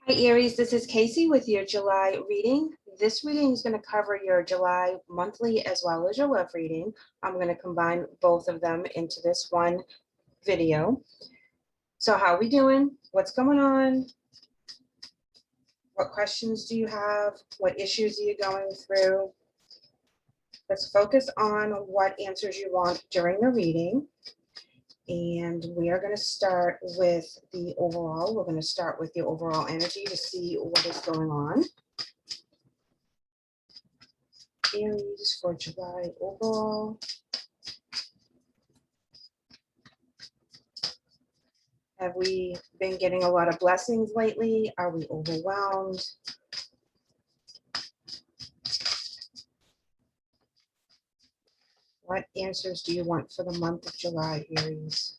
Hi Aries, this is Kaycee with your July reading. This reading is going to cover your July monthly as well as your love reading. I'm going to combine both of them into this one video. So how are we doing? What's going on? What questions do you have? What issues are you going through? Let's focus on what answers you want during the reading. And we are going to start with the overall. We're going to start with the overall energy to see what is going on. Aries for July overall. Have we been getting a lot of blessings lately? Are we overwhelmed? What answers do you want for the month of July, Aries?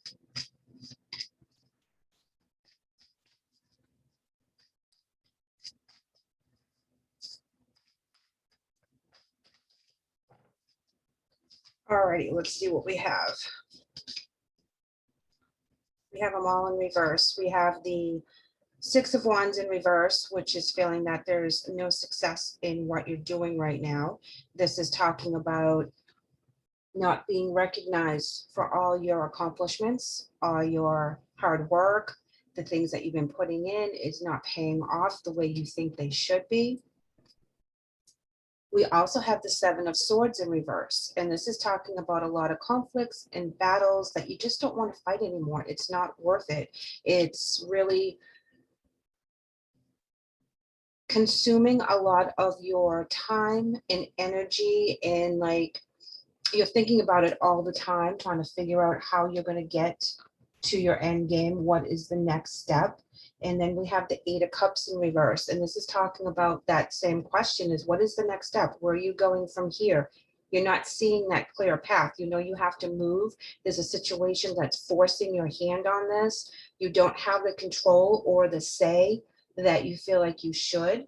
Alrighty, let's see what we have. We have them all in reverse. We have the Six of Wands in reverse, which is feeling that there's no success in what you're doing right now. This is talking about not being recognized for all your accomplishments, all your hard work, the things that you've been putting in is not paying off the way you think they should be. We also have the Seven of Swords in reverse, and this is talking about a lot of conflicts and battles that you just don't want to fight anymore. It's not worth it. It's really consuming a lot of your time and energy, and like you're thinking about it all the time, trying to figure out how you're going to get to your end game. What is the next step? And then we have the Eight of Cups in reverse. And this is talking about that same question is what is the next step? Where are you going from here? You're not seeing that clear path. You know, you have to move. There's a situation that's forcing your hand on this. You don't have the control or the say that you feel like you should.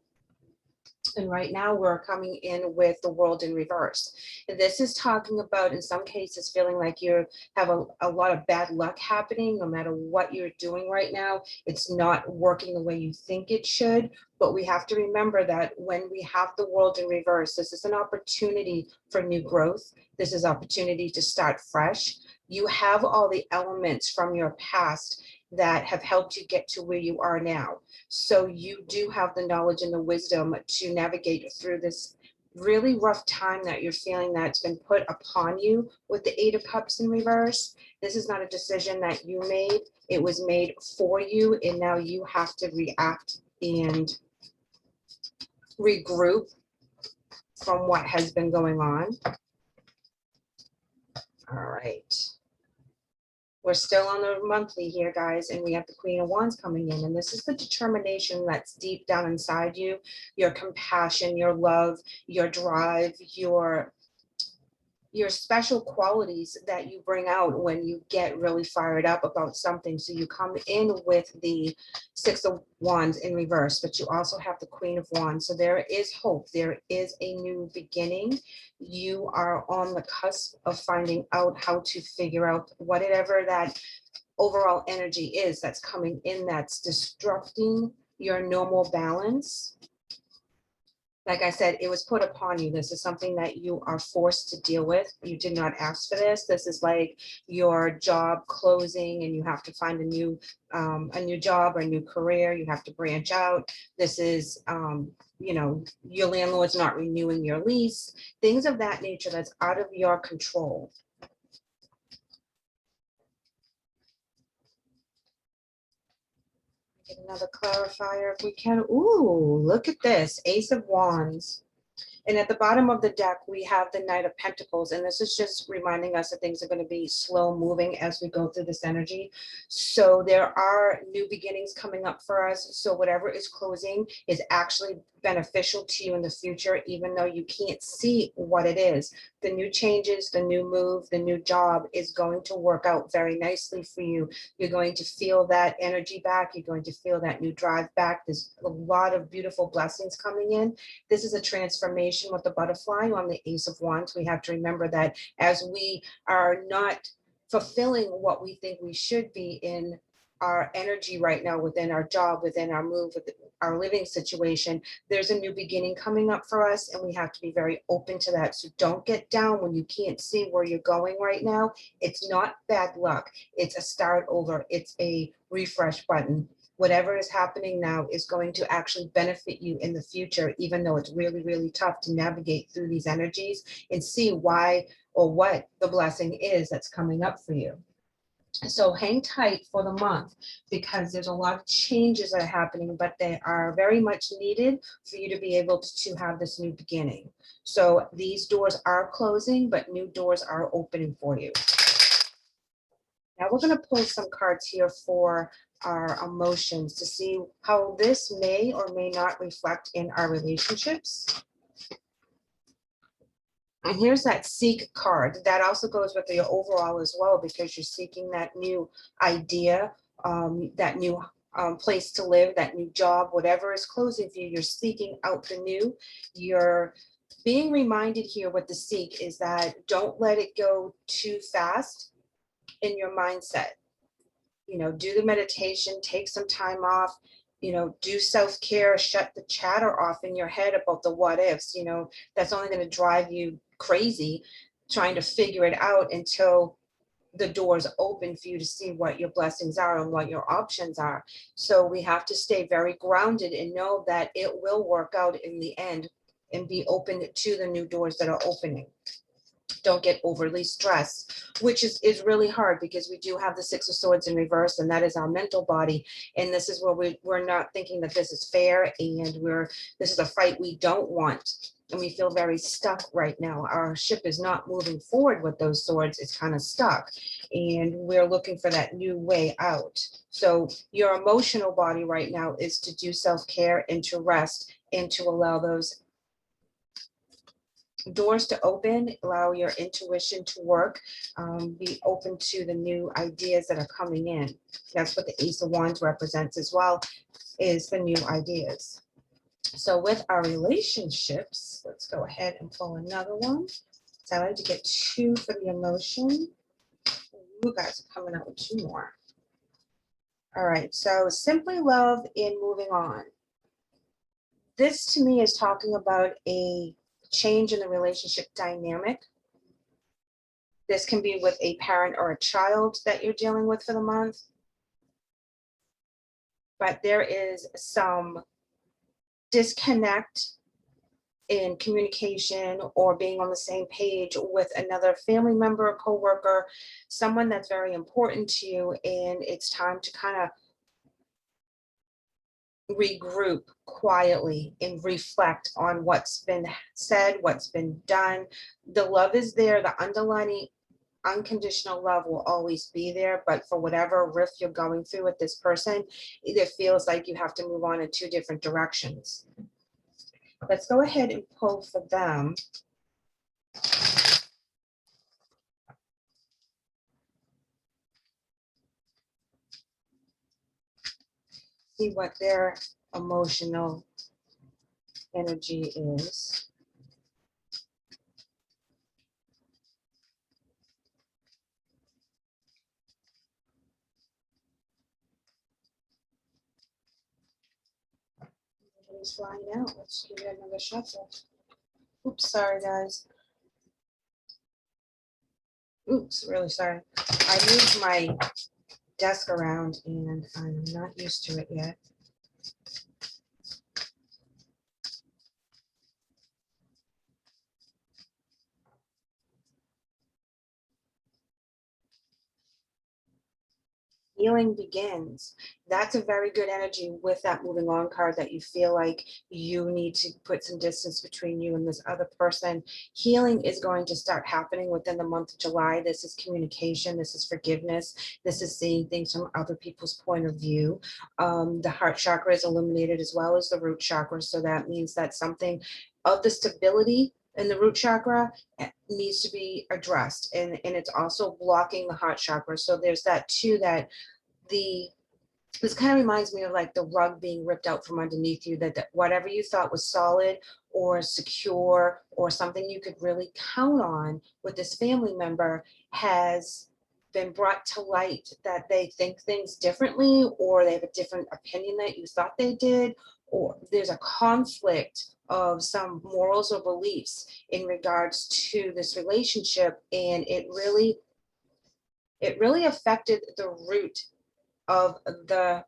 And right now we're coming in with the World in reverse. And this is talking about, in some cases, feeling like you have a lot of bad luck happening, no matter what you're doing right now. It's not working the way you think it should. But we have to remember that when we have the World in reverse, this is an opportunity for new growth. This is opportunity to start fresh. You have all the elements from your past that have helped you get to where you are now. So you do have the knowledge and the wisdom to navigate through this really rough time that you're feeling that's been put upon you with the Eight of Cups in reverse. This is not a decision that you made. It was made for you, and now you have to react and regroup from what has been going on. All right. We're still on the monthly here, guys, and we have the Queen of Wands coming in, and this is the determination that's deep down inside you, your compassion, your love, your drive, your special qualities that you bring out when you get really fired up about something. So you come in with the Six of Wands in reverse, but you also have the Queen of Wands. So there is hope. There is a new beginning. You are on the cusp of finding out how to figure out whatever that overall energy is that's coming in that's disrupting your normal balance. Like I said, it was put upon you. This is something that you are forced to deal with. You did not ask for this. This is like your job closing and you have to find a new job or a new career. You have to branch out. This is, you know, your landlord's not renewing your lease, things of that nature that's out of your control. Get another clarifier if we can. Ooh, look at this, Ace of Wands. And at the bottom of the deck, we have the Knight of Pentacles. And this is just reminding us that things are going to be slow moving as we go through this energy. So there are new beginnings coming up for us. So whatever is closing is actually beneficial to you in the future, even though you can't see what it is. The new changes, the new move, the new job is going to work out very nicely for you. You're going to feel that energy back. You're going to feel that new drive back. There's a lot of beautiful blessings coming in. This is a transformation with the butterfly on the Ace of Wands. We have to remember that as we are not fulfilling what we think we should be in our energy right now within our job, within our move, with our living situation. There's a new beginning coming up for us, and we have to be very open to that. So don't get down when you can't see where you're going right now. It's not bad luck. It's a start over. It's a refresh button. Whatever is happening now is going to actually benefit you in the future, even though it's really, really tough to navigate through these energies and see why or what the blessing is that's coming up for you. So hang tight for the month, because there's a lot of changes that are happening, but they are very much needed for you to be able to have this new beginning. So these doors are closing, but new doors are opening for you. Now we're going to pull some cards here for our emotions to see how this may or may not reflect in our relationships. And here's that seek card. That also goes with your overall as well, because you're seeking that new idea, that new place to live, that new job, whatever is closing for you. You're seeking out the new. You're being reminded here with the seek is that don't let it go too fast in your mindset. You know, do the meditation, take some time off, you know, do self-care, shut the chatter off in your head about the what ifs. You know, that's only going to drive you crazy trying to figure it out until the doors open for you to see what your blessings are and what your options are. So we have to stay very grounded and know that it will work out in the end, and be open to the new doors that are opening. Don't get overly stressed, which is really hard, because we do have the Six of Swords in reverse, and that is our mental body. And this is where we're not thinking that this is fair, and this is a fight we don't want. And we feel very stuck right now. Our ship is not moving forward with those swords. It's kind of stuck. And we're looking for that new way out. So your emotional body right now is to do self-care and to rest and to allow those doors to open, allow your intuition to work, be open to the new ideas that are coming in. That's what the Ace of Wands represents as well, is the new ideas. So with our relationships, let's go ahead and pull another one. So I like to get two for the emotion. You guys are coming out with two more. All right, so simply love and moving on. This to me is talking about a change in the relationship dynamic. This can be with a parent or a child that you're dealing with for the month. But there is some disconnect in communication or being on the same page with another family member, coworker, someone that's very important to you, and it's time to kind of regroup quietly and reflect on what's been said, what's been done. The love is there, the underlying unconditional love will always be there, but for whatever rift you're going through with this person, it feels like you have to move on in two different directions. Let's go ahead and pull for them. See what their emotional energy is. Everybody's flying out. Let's give it another shuffle. Oops, sorry guys. Oops, really sorry. I moved my desk around and I'm not used to it yet. Healing begins. That's a very good energy with that moving on card, that you feel like you need to put some distance between you and this other person. Healing is going to start happening within the month of July. This is communication. This is forgiveness. This is seeing things from other people's point of view. The heart chakra is illuminated as well as the root chakra. So that means that something of the stability in the root chakra needs to be addressed, and it's also blocking the heart chakra. So there's that too, that this kind of reminds me of like the rug being ripped out from underneath you, that whatever you thought was solid or secure or something you could really count on with this family member has been brought to light that they think things differently, or they have a different opinion that you thought they did, or there's a conflict of some morals or beliefs in regards to this relationship, and it really affected the root of the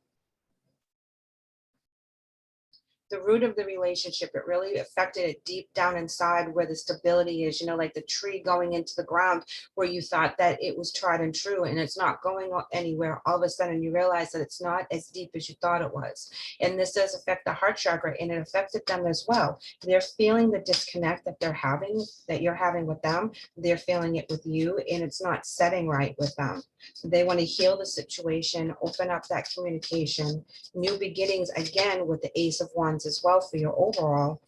root of the relationship. It really affected it deep down inside where the stability is, you know, like the tree going into the ground where you thought that it was tried and true and it's not going anywhere. All of a sudden you realize that it's not as deep as you thought it was. And this does affect the heart chakra, and it affected them as well. They're feeling the disconnect that they're having, that you're having with them. They're feeling it with you, and it's not setting right with them. They want to heal the situation, open up that communication, new beginnings again with the Ace of Wands as well for your overall.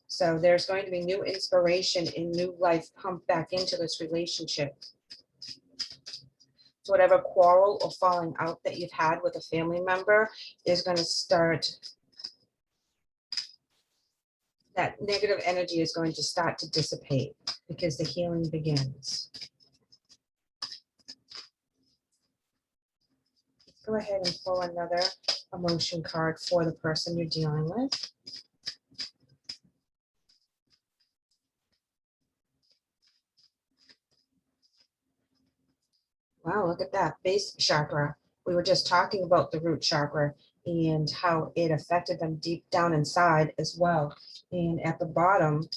So there's going to be new inspiration and new life pumped back into this relationship. So whatever quarrel or falling out that you've had with a family member is going to start, that negative energy is going to start to dissipate because the healing begins. Go ahead and pull another emotion card for the person you're dealing with. Wow, look at that base chakra. We were just talking about the root chakra and how it affected them deep down inside as well. And at the bottom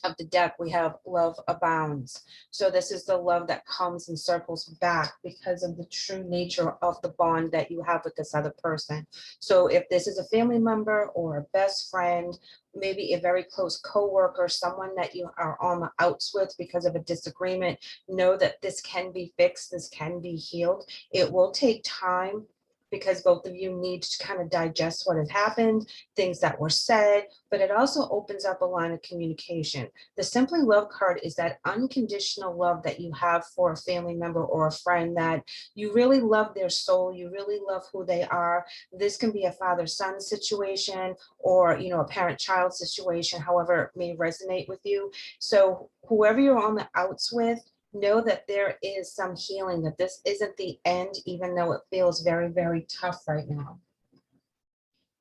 of the deck, we have love abounds. So this is the love that comes and circles back because of the true nature of the bond that you have with this other person. So if this is a family member or a best friend, maybe a very close coworker, someone that you are on the outs with because of a disagreement, know that this can be fixed, this can be healed. It will take time because both of you need to kind of digest what has happened, things that were said, but it also opens up a line of communication. The Simply Love card is that unconditional love that you have for a family member or a friend, that you really love their soul, you really love who they are. This can be a father-son situation, or, you know, a parent-child situation, however it may resonate with you. So whoever you're on the outs with, know that there is some healing, that this isn't the end, even though it feels very, very tough right now.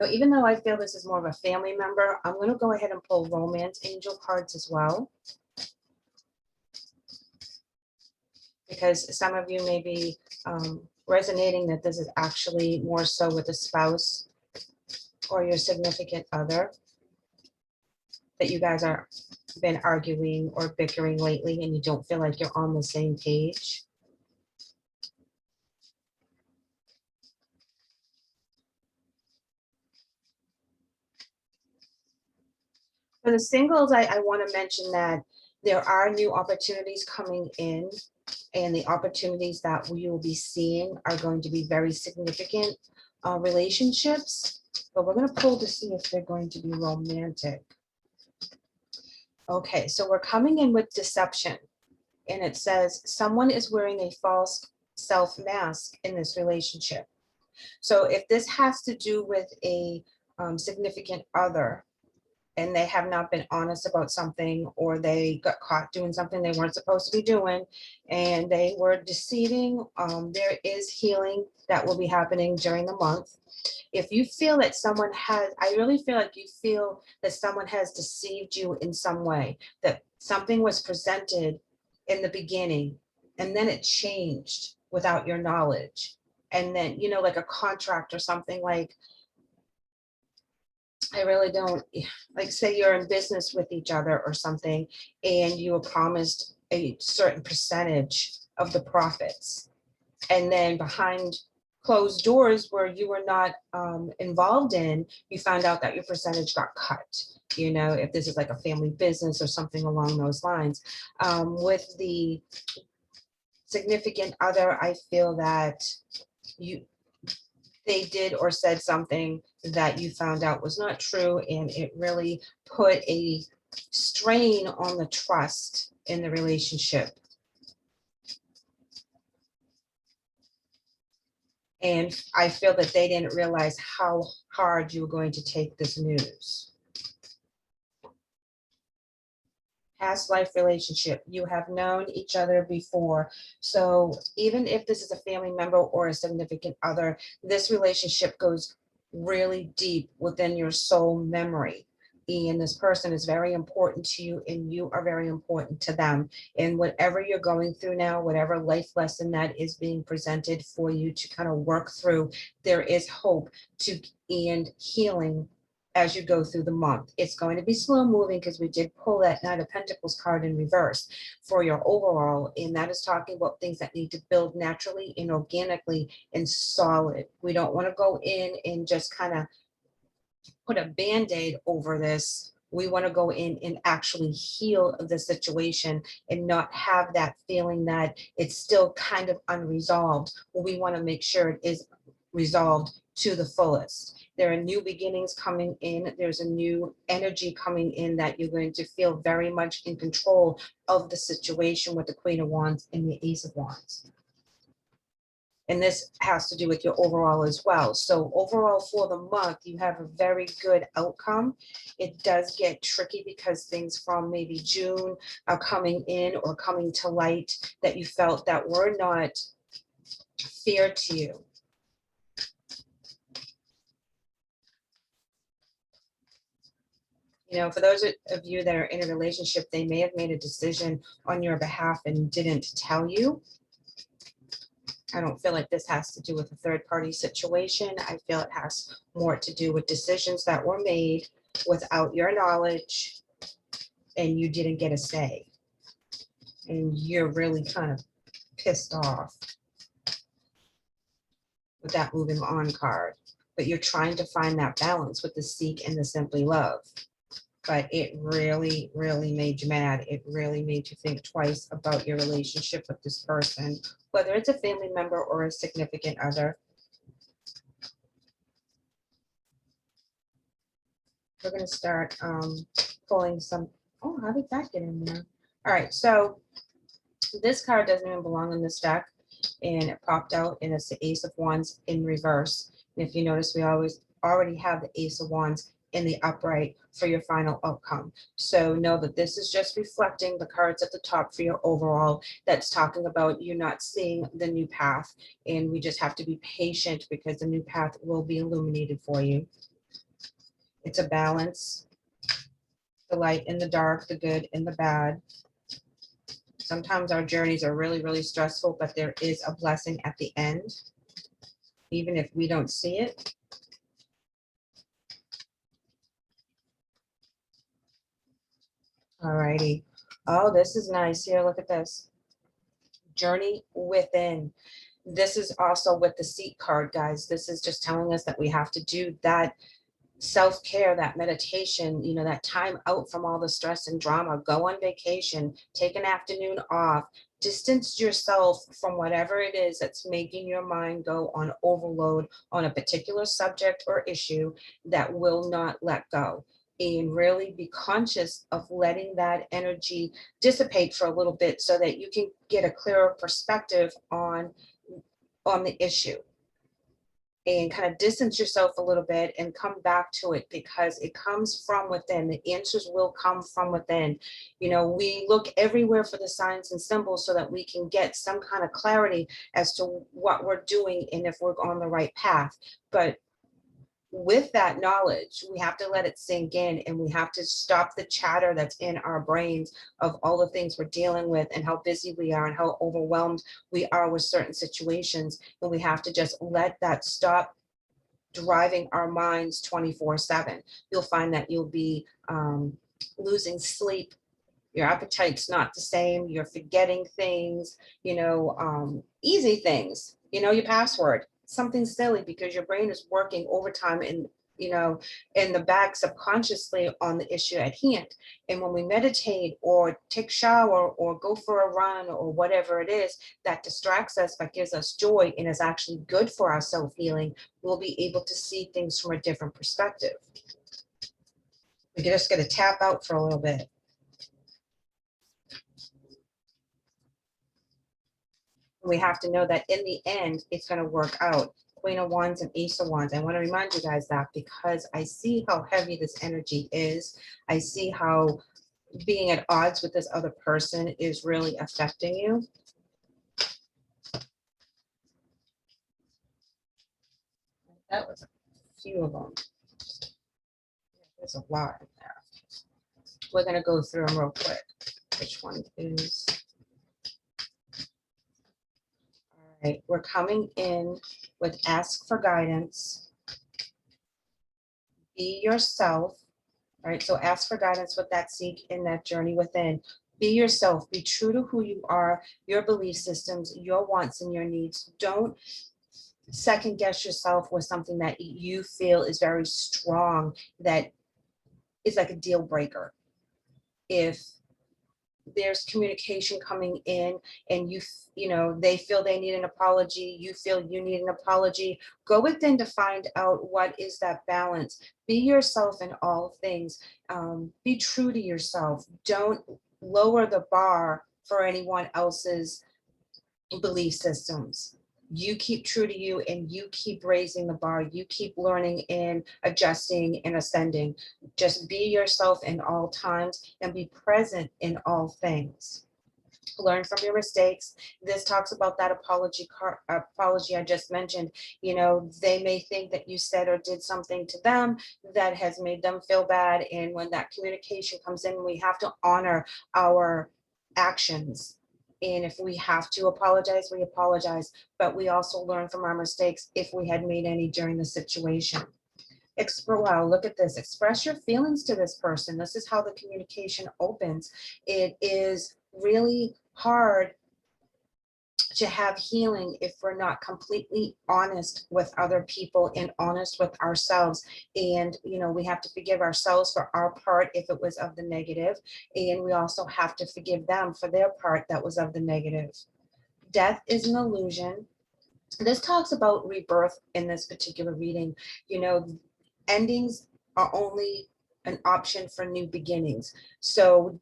So even though I feel this is more of a family member, I'm going to go ahead and pull romance angel cards as well, because some of you may be resonating that this is actually more so with a spouse or your significant other, that you guys are been arguing or bickering lately and you don't feel like you're on the same page. For the singles, I want to mention that there are new opportunities coming in, and the opportunities that we will be seeing are going to be very significant relationships. But we're going to pull to see if they're going to be romantic. Okay, so we're coming in with deception, and it says someone is wearing a false self mask in this relationship. So if this has to do with a significant other, and they have not been honest about something, or they got caught doing something they weren't supposed to be doing, and they were deceiving, there is healing that will be happening during the month. If you feel that someone has, I really feel like you feel that someone has deceived you in some way, that something was presented in the beginning and then it changed without your knowledge. And then, you know, like a contract or something, like, I really don't, like, say you're in business with each other or something, and you were promised a certain percentage of the profits. And then behind closed doors where you were not involved in, you found out that your percentage got cut. You know, if this is like a family business or something along those lines. With the significant other, I feel that they did or said something that you found out was not true, and it really put a strain on the trust in the relationship. And I feel that they didn't realize how hard you were going to take this news. Past life relationship. You have known each other before. So even if this is a family member or a significant other, this relationship goes really deep within your soul memory. And this person is very important to you, and you are very important to them. And whatever you're going through now, whatever life lesson that is being presented for you to kind of work through, there is hope to and healing as you go through the month. It's going to be slow moving because we did pull that Knight of Pentacles card in reverse for your overall, and that is talking about things that need to build naturally and organically and solid. We don't want to go in and just kind of put a band-aid over this. We want to go in and actually heal the situation and not have that feeling that it's still kind of unresolved. We want to make sure it is resolved to the fullest. There are new beginnings coming in. There's a new energy coming in that you're going to feel very much in control of the situation with the Queen of Wands and the Ace of Wands. And this has to do with your overall as well. So overall for the month, you have a very good outcome. It does get tricky because things from maybe June are coming in or coming to light that you felt that were not fair to you. You know, for those of you that are in a relationship, they may have made a decision on your behalf and didn't tell you. I don't feel like this has to do with a third party situation. I feel it has more to do with decisions that were made without your knowledge and you didn't get a say. And you're really kind of pissed off with that moving on card. But you're trying to find that balance with the seek and the simply love. But it really, really made you mad. It really made you think twice about your relationship with this person, whether it's a family member or a significant other. We're going to start pulling some. Oh, how did that get in there? All right, so this card doesn't even belong in this deck, and it popped out, and it's the Ace of Wands in reverse. And if you notice, we already have the Ace of Wands in the upright for your final outcome. So know that this is just reflecting the cards at the top for your overall. That's talking about you not seeing the new path, and we just have to be patient because the new path will be illuminated for you. It's a balance, the light and the dark, the good and the bad. Sometimes our journeys are really, really stressful, but there is a blessing at the end, even if we don't see it. All righty. Oh, this is nice here. Look at this. Journey within. This is also with the seat card, guys. This is just telling us that we have to do that self-care, that meditation, you know, that time out from all the stress and drama. Go on vacation, take an afternoon off, distance yourself from whatever it is that's making your mind go on overload on a particular subject or issue that will not let go. And really be conscious of letting that energy dissipate for a little bit so that you can get a clearer perspective on the issue, and kind of distance yourself a little bit and come back to it because it comes from within. The answers will come from within. You know, we look everywhere for the signs and symbols so that we can get some kind of clarity as to what we're doing and if we're on the right path. But with that knowledge, we have to let it sink in, and we have to stop the chatter that's in our brains of all the things we're dealing with and how busy we are and how overwhelmed we are with certain situations. And we have to just let that stop driving our minds 24/7. You'll find that you'll be losing sleep. Your appetite's not the same. You're forgetting things, easy things, your password, something silly because your brain is working overtime in the back subconsciously on the issue at hand. And when we meditate or take shower or go for a run or whatever it is that distracts us but gives us joy and is actually good for our self-healing, we'll be able to see things from a different perspective. We just got to tap out for a little bit. We have to know that in the end, it's going to work out. Queen of Wands and Ace of Wands. I want to remind you guys that because I see how heavy this energy is. I see how being at odds with this other person is really affecting you. That was a few of them. There's a lot in there. We're going to go through them real quick. Which one is? All right, we're coming in with ask for guidance. Be yourself. All right, so ask for guidance with that seek in that journey within. Be yourself. Be true to who you are, your belief systems, your wants and your needs. Don't second guess yourself with something that you feel is very strong, that is like a deal breaker. If there's communication coming in and you know, they feel they need an apology, you feel you need an apology, go within to find out what is that balance. Be yourself in all things. Be true to yourself. Don't lower the bar for anyone else's belief systems. You keep true to you and you keep raising the bar. You keep learning and adjusting and ascending. Just be yourself in all times and be present in all things. Learn from your mistakes. This talks about that apology I just mentioned. You know, they may think that you said or did something to them that has made them feel bad. And when that communication comes in, we have to honor our actions. And if we have to apologize, we apologize, but we also learn from our mistakes if we had made any during the situation. Wow, look at this. Express your feelings to this person. This is how the communication opens. It is really hard to have healing if we're not completely honest with other people and honest with ourselves. And, you know, we have to forgive ourselves for our part if it was of the negative. And we also have to forgive them for their part that was of the negative. Death is an illusion. This talks about rebirth in this particular reading. You know, endings are only an option for new beginnings. So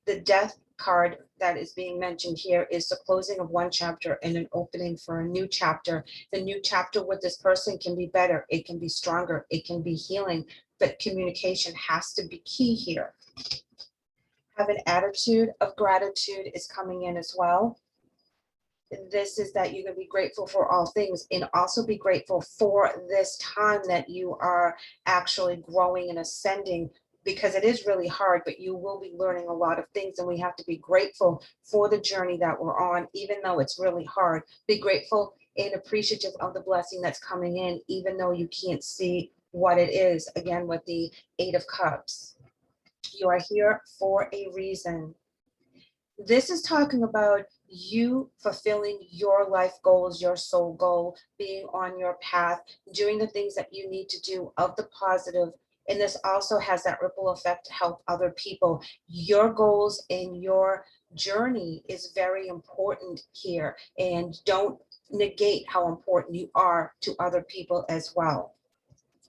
the death card that is being mentioned here is the closing of one chapter and an opening for a new chapter. The new chapter with this person can be better, it can be stronger, it can be healing, but communication has to be key here. Have an attitude of gratitude is coming in as well. This is that you're going to be grateful for all things and also be grateful for this time that you are actually growing and ascending, because it is really hard, but you will be learning a lot of things, and we have to be grateful for the journey that we're on, even though it's really hard. Be grateful and appreciative of the blessing that's coming in, even though you can't see what it is. Again, with the Eight of Cups, you are here for a reason. This is talking about you fulfilling your life goals, your soul goal, being on your path, doing the things that you need to do of the positive. And this also has that ripple effect to help other people. Your goals and your journey is very important here. And don't negate how important you are to other people as well.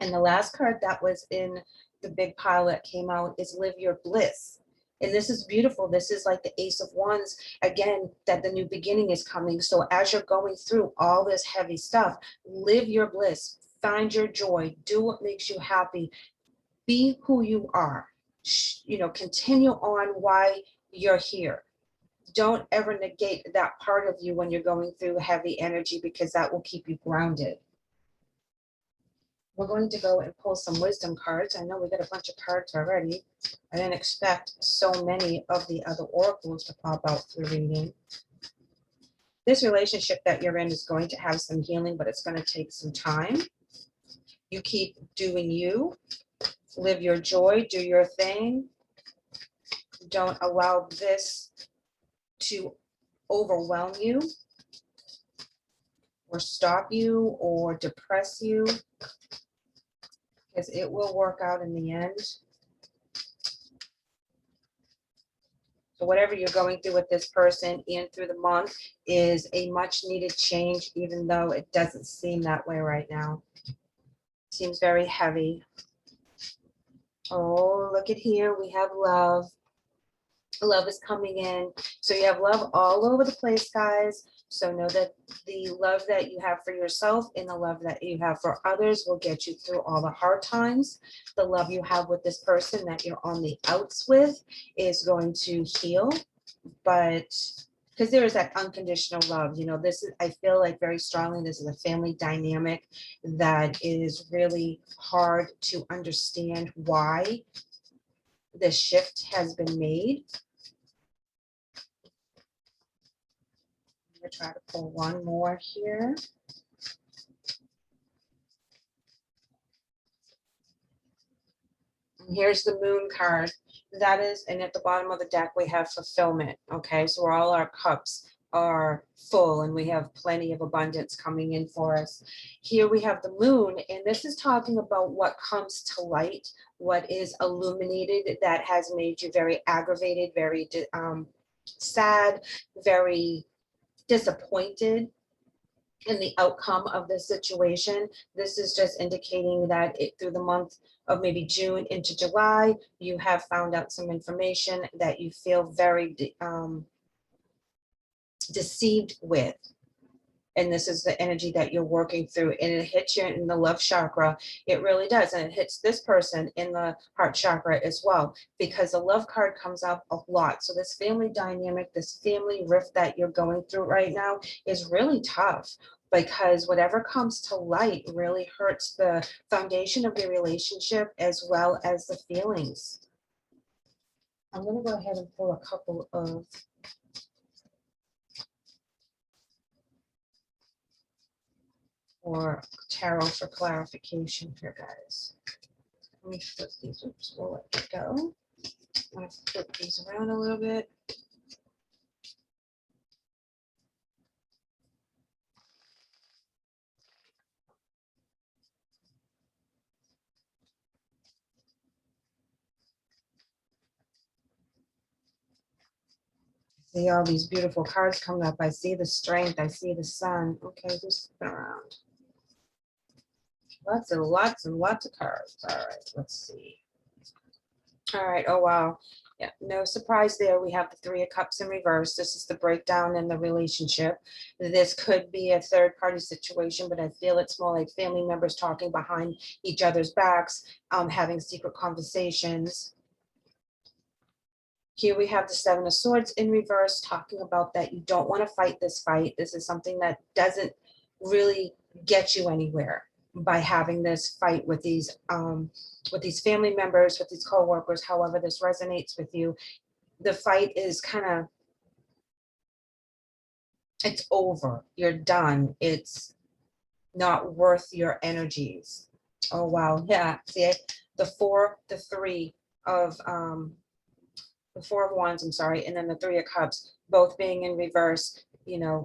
And the last card that was in the big pile that came out is Live Your Bliss. And this is beautiful. This is like the Ace of Wands, again, that the new beginning is coming. So as you're going through all this heavy stuff, live your bliss, find your joy, do what makes you happy, be who you are, you know, continue on why you're here. Don't ever negate that part of you when you're going through heavy energy, because that will keep you grounded. We're going to go and pull some wisdom cards. I know we got a bunch of cards already. I didn't expect so many of the other oracles to pop out through reading. This relationship that you're in is going to have some healing, but it's going to take some time. You keep doing you. Live your joy. Do your thing. Don't allow this to overwhelm you or stop you or depress you, because it will work out in the end. So whatever you're going through with this person and through the month is a much needed change, even though it doesn't seem that way right now. Seems very heavy. Oh, look at here. We have love. Love is coming in. So you have love all over the place, guys. So know that the love that you have for yourself and the love that you have for others will get you through all the hard times. The love you have with this person that you're on the outs with is going to heal, but because there is that unconditional love, this is, I feel like very strongly, this is a family dynamic that is really hard to understand why this shift has been made. I'm going to try to pull one more here. And here's the moon card. That is, and at the bottom of the deck, we have fulfillment. Okay, so all our cups are full and we have plenty of abundance coming in for us. Here we have the moon, and this is talking about what comes to light, what is illuminated that has made you very aggravated, very sad, very disappointed in the outcome of this situation. This is just indicating that through the month of maybe June into July, you have found out some information that you feel very deceived with. And this is the energy that you're working through, and it hits you in the love chakra. It really does. And it hits this person in the heart chakra as well, because the love card comes up a lot. So this family dynamic, this family rift that you're going through right now is really tough, because whatever comes to light really hurts the foundation of your relationship as well as the feelings. I'm going to go ahead and pull a couple of or tarot for clarification here, guys. Let me flip these. Oops, we'll let it go. I'm going to flip these around a little bit. See all these beautiful cards coming up. I see the strength. I see the sun. Okay, just spin around. Lots and lots and lots of cards. All right, let's see. All right. Oh, wow. Yeah, no surprise there. We have the Three of Cups in reverse. This is the breakdown in the relationship. This could be a third party situation, but I feel it's more like family members talking behind each other's backs, having secret conversations. Here we have the Seven of Swords in reverse, talking about that you don't want to fight this fight. This is something that doesn't really get you anywhere by having this fight with these family members, with these co-workers, however this resonates with you. The fight is it's over. You're done. It's not worth your energies. Oh, wow. Yeah. See, the Four of Wands, I'm sorry, and then the Three of Cups, both being in reverse,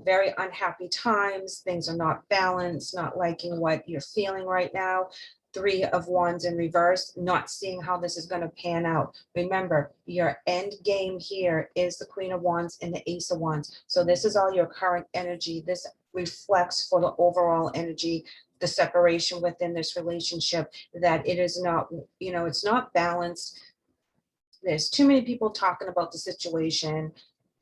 very unhappy times. Things are not balanced, not liking what you're feeling right now. Three of Wands in reverse, not seeing how this is going to pan out. Remember, your end game here is the Queen of Wands and the Ace of Wands. So this is all your current energy. This reflects for the overall energy, the separation within this relationship, that it is not, it's not balanced. There's too many people talking about the situation.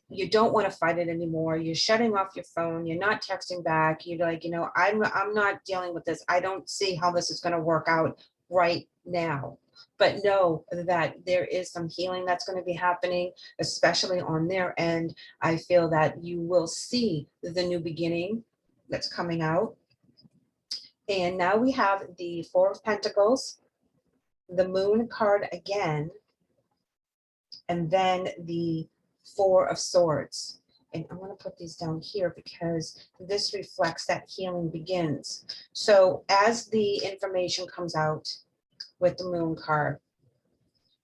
You don't want to fight it anymore. You're shutting off your phone. You're not texting back. You're like, I'm not dealing with this. I don't see how this is going to work out right now. But know that there is some healing that's going to be happening, especially on their end. I feel that you will see the new beginning that's coming out. And now we have the Four of Pentacles, the Moon card again, and then the Four of Swords. And I'm going to put these down here because this reflects that healing begins. So as the information comes out with the Moon card,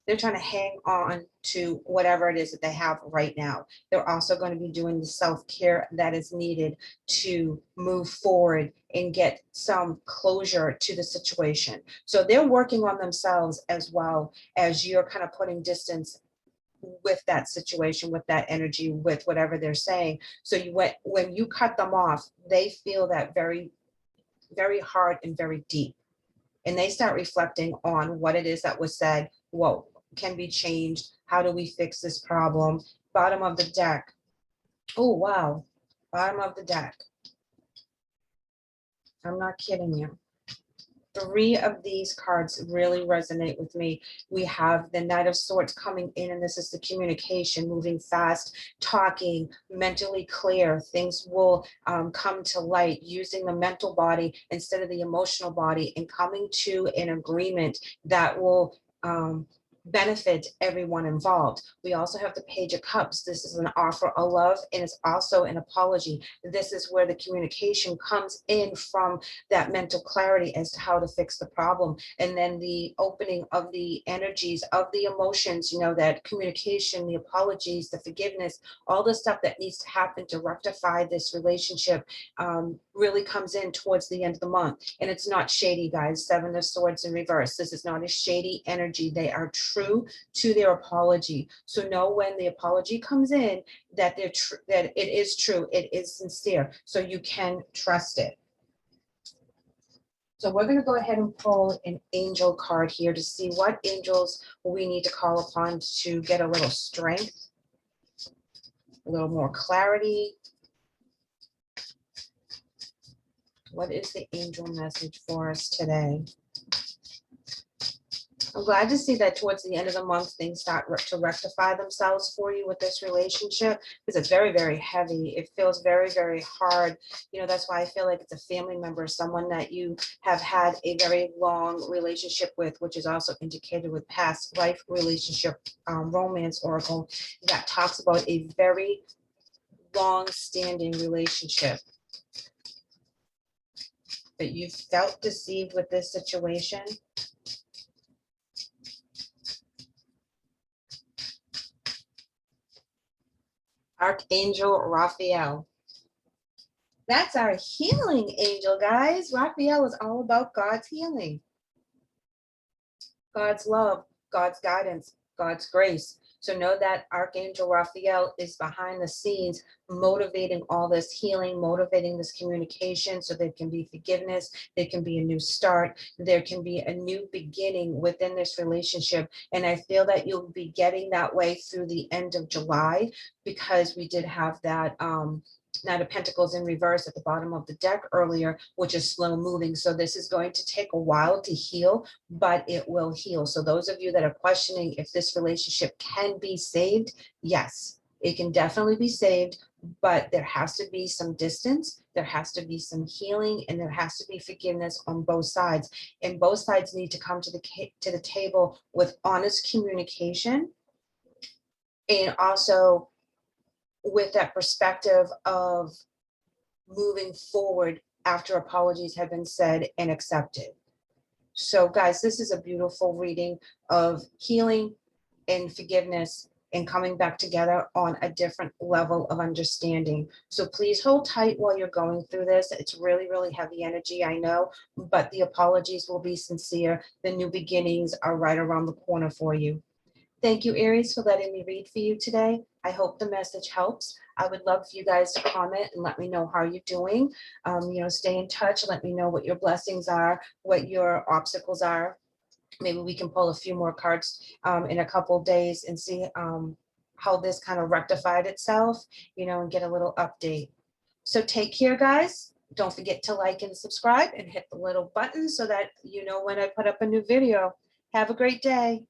they're trying to hang on to whatever it is that they have right now. They're also going to be doing the self-care that is needed to move forward and get some closure to the situation. So they're working on themselves as well as you're kind of putting distance with that situation, with that energy, with whatever they're saying. So when you cut them off, they feel that very, very hard and very deep. And they start reflecting on what it is that was said, what can be changed, how do we fix this problem. Bottom of the deck. Oh, wow. Bottom of the deck. I'm not kidding you. 3 of these cards really resonate with me. We have the Knight of Swords coming in, and this is the communication, moving fast, talking, mentally clear. Things will come to light, using the mental body instead of the emotional body, and coming to an agreement that will benefit everyone involved. We also have the Page of Cups. This is an offer of love, and it's also an apology. This is where the communication comes in from that mental clarity as to how to fix the problem. And then the opening of the energies of the emotions, you know, that communication, the apologies, the forgiveness, all the stuff that needs to happen to rectify this relationship really comes in towards the end of the month. And it's not shady, guys. 7 of Swords in reverse. This is not a shady energy. They are true to their apology. So know when the apology comes in that that it is true, it is sincere. So you can trust it. So we're going to go ahead and pull an angel card here to see what angels we need to call upon to get a little strength, a little more clarity. What is the angel message for us today? I'm glad to see that towards the end of the month, things start to rectify themselves for you with this relationship, because it's very, very heavy. It feels very, very hard. You know, that's why I feel like it's a family member, someone that you have had a very long relationship with, which is also indicated with past life relationship romance oracle that talks about a very long-standing relationship. But you felt deceived with this situation. Archangel Raphael. That's our healing angel, guys. Raphael is all about God's healing, God's love, God's guidance, God's grace. So know that Archangel Raphael is behind the scenes, motivating all this healing, motivating this communication, so there can be forgiveness, there can be a new start, there can be a new beginning within this relationship. And I feel that you'll be getting that way through the end of July, because we did have that Knight of Pentacles in reverse at the bottom of the deck earlier, which is slow moving. So this is going to take a while to heal, but it will heal. So those of you that are questioning if this relationship can be saved, yes, it can definitely be saved, but there has to be some distance, there has to be some healing, and there has to be forgiveness on both sides. And both sides need to come to the table with honest communication, and also with that perspective of moving forward after apologies have been said and accepted. So guys, this is a beautiful reading of healing and forgiveness and coming back together on a different level of understanding. So please hold tight while you're going through this. It's really, really heavy energy, I know, but the apologies will be sincere. The new beginnings are right around the corner for you. Thank you, Aries, for letting me read for you today. I hope the message helps. I would love for you guys to comment and let me know how you're doing. Stay in touch. Let me know what your blessings are, what your obstacles are. Maybe we can pull a few more cards in a couple of days and see how this kind of rectified itself, and get a little update. So take care, guys. Don't forget to like and subscribe and hit the little button so that you know when I put up a new video. Have a great day.